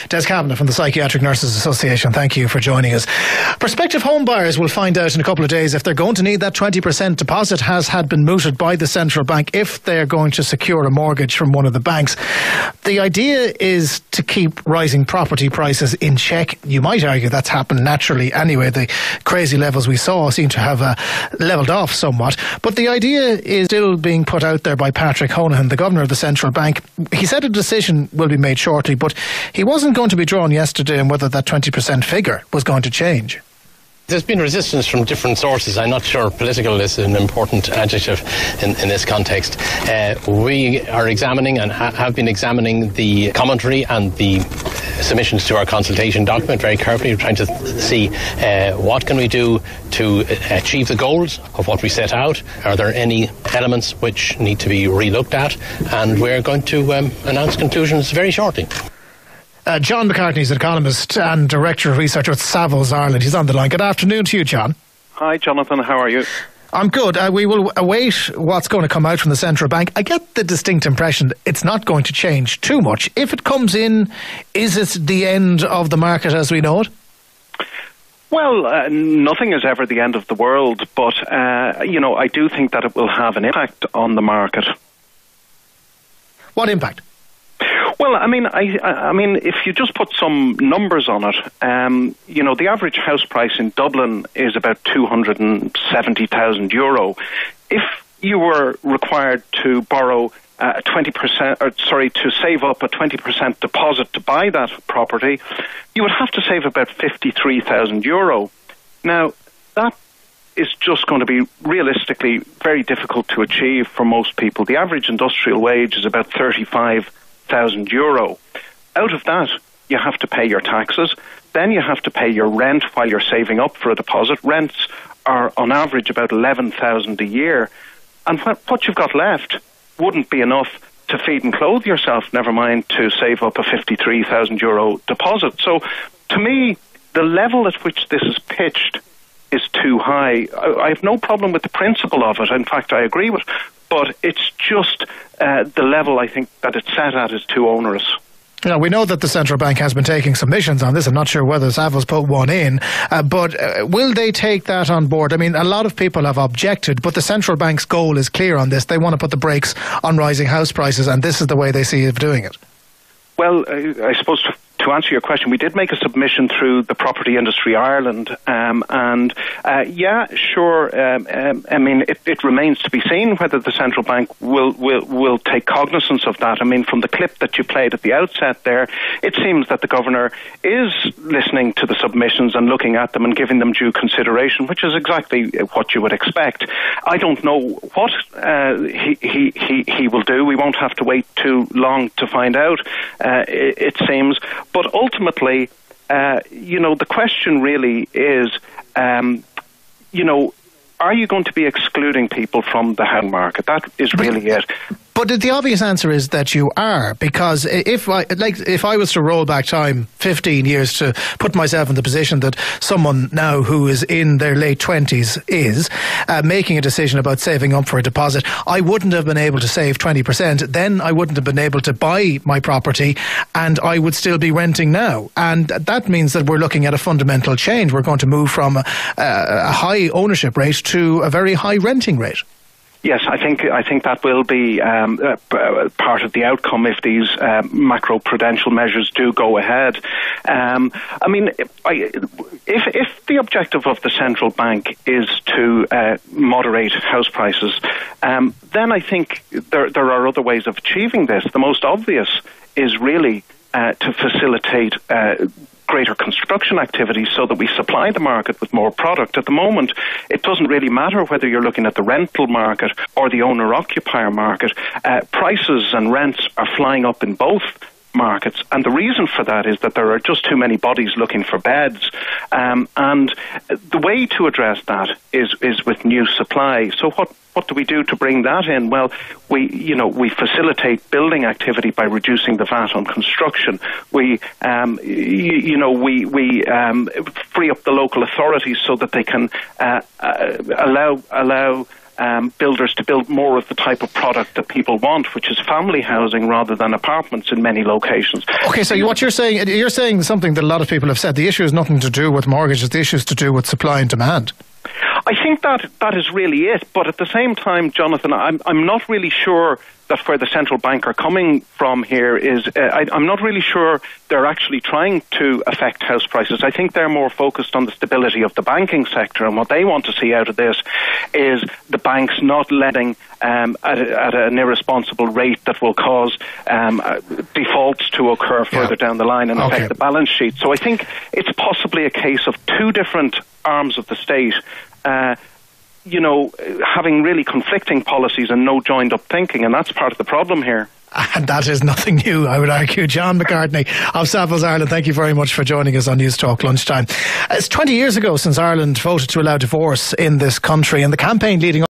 Des Kavanagh from the Psychiatric Nurses Association, thank you for joining us. Prospective home buyers will find out in a couple of days if they're going to need that 20% deposit had been mooted by the central bank if they're going to secure a mortgage from one of the banks. The idea is to keep rising property prices in check. You might argue that's happened naturally anyway. The crazy levels we saw seem to have levelled off somewhat. But the idea is still being put out there by Patrick Honohan, the Governor of the Central Bank. He said a decision will be made shortly, but he wasn't going to be drawn yesterday on whether that 20% figure was going to change. There's been resistance from different sources. I'm not sure political is an important adjective in this context. We are examining and have been examining the commentary and the submissions to our consultation document very carefully. We're trying to see what can we do to achieve the goals of what we set out. Are there any elements which need to be relooked at? And we're going to announce conclusions very shortly. John McCartney is an economist and Director of Research with Savills Ireland. He's on the line. Good afternoon to you, John. Hi, Jonathan. How are you? I'm good. We will await what's going to come out from the central bank. I get the distinct impression it's not going to change too much. If it comes in, is it the end of the market as we know it? Well, nothing is ever the end of the world, but, I do think that it will have an impact on the market. What impact? Well, I mean, if you just put some numbers on it, the average house price in Dublin is about €270,000. If you were required to borrow 20%, to save up a 20% deposit to buy that property, you would have to save about €53,000. Now, that is just going to be realistically very difficult to achieve for most people. The average industrial wage is about €35,000. Out of that, you have to pay your taxes. Then you have to pay your rent while you're saving up for a deposit. Rents are on average about $11,000 a year. And what you've got left wouldn't be enough to feed and clothe yourself, never mind to save up a €53,000 deposit. So to me, the level at which this is pitched is too high. I have no problem with the principle of it. In fact, I agree with it. But it's just the level, I think, that it's set at is too onerous. We know that the central bank has been taking submissions on this. I'm not sure whether Savills put one in, but will they take that on board? I mean, a lot of people have objected, but the central bank's goal is clear on this. They want to put the brakes on rising house prices, and this is the way they see it doing it. Well, I suppose to answer your question, we did make a submission through the Property Industry Ireland, it remains to be seen whether the central bank will take cognizance of that. I mean, from the clip that you played at the outset there, it seems that the governor is listening to the submissions and looking at them and giving them due consideration, which is exactly what you would expect. I don't know what he will do. We won't have to wait too long to find out, it seems. But ultimately, the question really is, are you going to be excluding people from the housing market? That is really it. But the obvious answer is that you are, because if I was to roll back time 15 years to put myself in the position that someone now who is in their late 20s is making a decision about saving up for a deposit, I wouldn't have been able to save 20%. Then I wouldn't have been able to buy my property, and I would still be renting now. And that means that we're looking at a fundamental change. We're going to move from a high ownership rate to a very high renting rate. Yes, I think that will be part of the outcome if these macro-prudential measures do go ahead. If the objective of the central bank is to moderate house prices, then I think there are other ways of achieving this. The most obvious is really to facilitate greater construction activity so that we supply the market with more product. At the moment, it doesn't really matter whether you're looking at the rental market or the owner-occupier market. Prices and rents are flying up in both markets, and the reason for that is that there are just too many bodies looking for beds, and the way to address that is with new supply. So what do we do to bring that in? Well, we facilitate building activity by reducing the VAT on construction. We free up the local authorities so that they can allow builders to build more of the type of product that people want, which is family housing rather than apartments in many locations. Okay, so what you're saying something that a lot of people have said. The issue is nothing to do with mortgages. The issue is to do with supply and demand. I think that is really it. But at the same time, Jonathan, I'm not really sure that where the central bank are coming from here is, I'm not really sure they're actually trying to affect house prices. I think they're more focused on the stability of the banking sector, and what they want to see out of this is the banks not lending at an irresponsible rate that will cause defaults to occur further down the line and affect the balance sheet. So I think it's possibly a case of two different arms of the state having really conflicting policies and no joined-up thinking, and that's part of the problem here. And that is nothing new, I would argue. John McCartney of Savills Ireland, thank you very much for joining us on Newstalk Lunchtime. It's 20 years ago since Ireland voted to allow divorce in this country, and the campaign leading